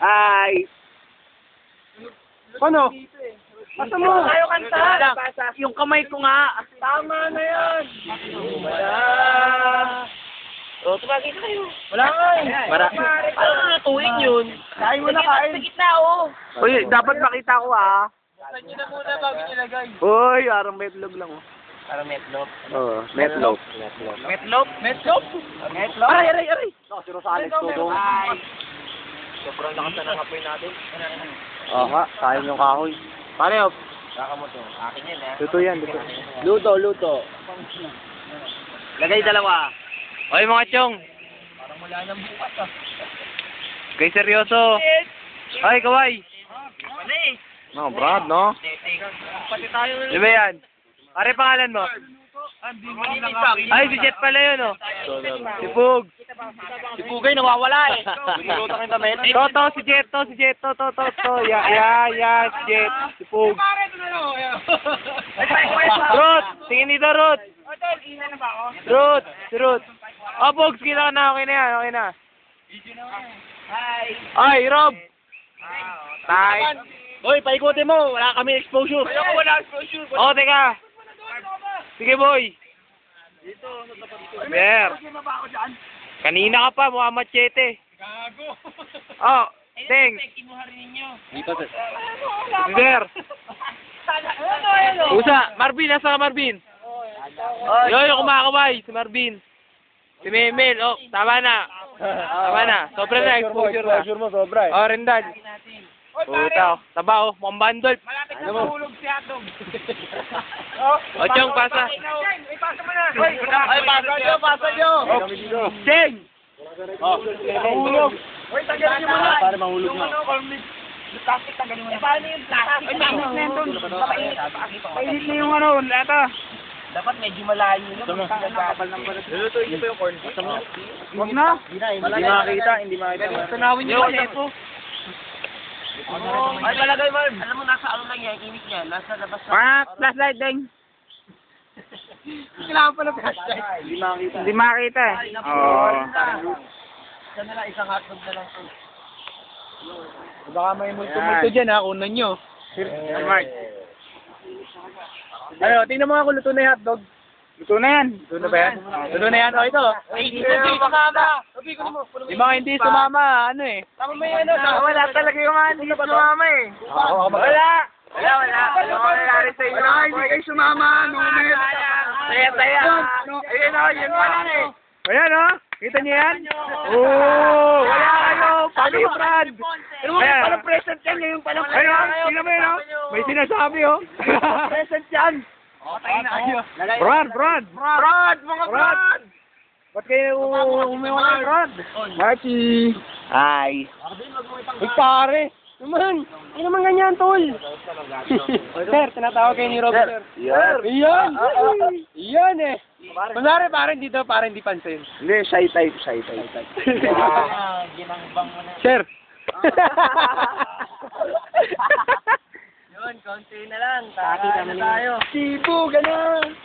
Ay. Ano? Asa mo? Tayo kanta. Yung kamay ko nga. Tama na yan. O, tumagin na kayo. Wala nga eh. Paano natuwing yun? Kain mo na, kain. Sa gitna, oh. Uy, dapat makita ko ah. Saan nyo na muna bago nilagay? Uy, arang metlog lang oh. Parang metlop. Oo, metlog. Metlop? Metlop? Metlop? Aray! Si Rosales to doon. Ay. Sobrang lakas na ng apoy natin. Oo nga, sayang yung kahoy. Paano yun? Saka mo to. Akin yan, eh. Luto yan, luto. Luto. Lagay dalawa. Oy mga chong, Parang wala nang bukas ah. kay seryoso. Ay, kaway. Wala eh. No, Brad, no? Pati tayo. Di ba yan? Pare pangalan mo? Ay, si Jet pala yun, oh. Si Pug. Si Pugay nawawala eh. To, si Jet, to. Ya, si Jet. Si Pug. Ruth, tingin dito, Ruth. Ruth, si Ruth. Oh, Pugs, kita ka na. Okay na yan, okay na. Ay, Rob. Tay. Hoy, paikutin mo. Wala kami exposure. Wala exposure. Oh, teka. Sige, boy. Ber. Kanina ka pa, mukha machete. Gago. Oh, Teng. Ber. Usa, Marvin, nasa ka, Marvin? Yung kumakaway, si Marvin. Si Memel, oh, tama na. Tama na, sobra na, exposure na. Exposure mo, sobra eh. Oh, Rendan. Puta, taba, oh, mukhang bandol. Malapit na mahulog si Atong. O, Chong, pasa. Ay, pasa mo na. Ay, pasa nyo. Cheng! Mahulog. Hoy, tagalin nyo muna. Para mahulog mo. Yung plastic, tagalin mo na. Paano yung plastic? Ay, plastic na yun doon. Painit na yung ano, lata. Dapat medyo malayo yun. Lulutuin niyo pa yung corn. Huwag na. Hindi makita. Tanawin nyo yung lepo. Ay, palagay mo. Alam mo, nasa ano lang yan, init niya. Nasa labas na. Flashlight, Deng. Kailangan pala flashlight. Hindi makita eh. Oo. Isa na lang, isang hotdog na lang. Baka may multo-multo dyan ha, kunan nyo. Mark. Ano, tingnan mo nga kung luto na yung hotdog. Luto na yan. Luto na ba yan? Luto na yan, o ito. Hindi sumama. Yung mga hindi sumama, ano eh. Tama mo yun, Wala talaga yung mga hindi sumama eh. Wala. Wala. Ano nangyari sa inyo? Wala, hindi kayo sumama. Numet. Saya. Ayun o, yun wala eh. Ayan oh. Kita niyo yan? Oo. Wala kayo. Pati yung Brad. Ayan. Palang present yan, ngayon palang Ayun oh. Tingnan mo yun oh. May sinasabi oh. present yan. Brad. Brad, mga Brad. Ba't kayo umiwala ng Brad? Marky. Hi. Uy, pare. Naman, hindi naman ganyan, tol. Sir, tinatawag kayo ni Rob, sir. Yan. Iyan! Iyan eh. Kunwari, parang dito, parang di pansin. Hindi, shy type. Ginangbang mo na. Sir. Yun, konti na lang. Taka na tayo. Sibo, gano'n.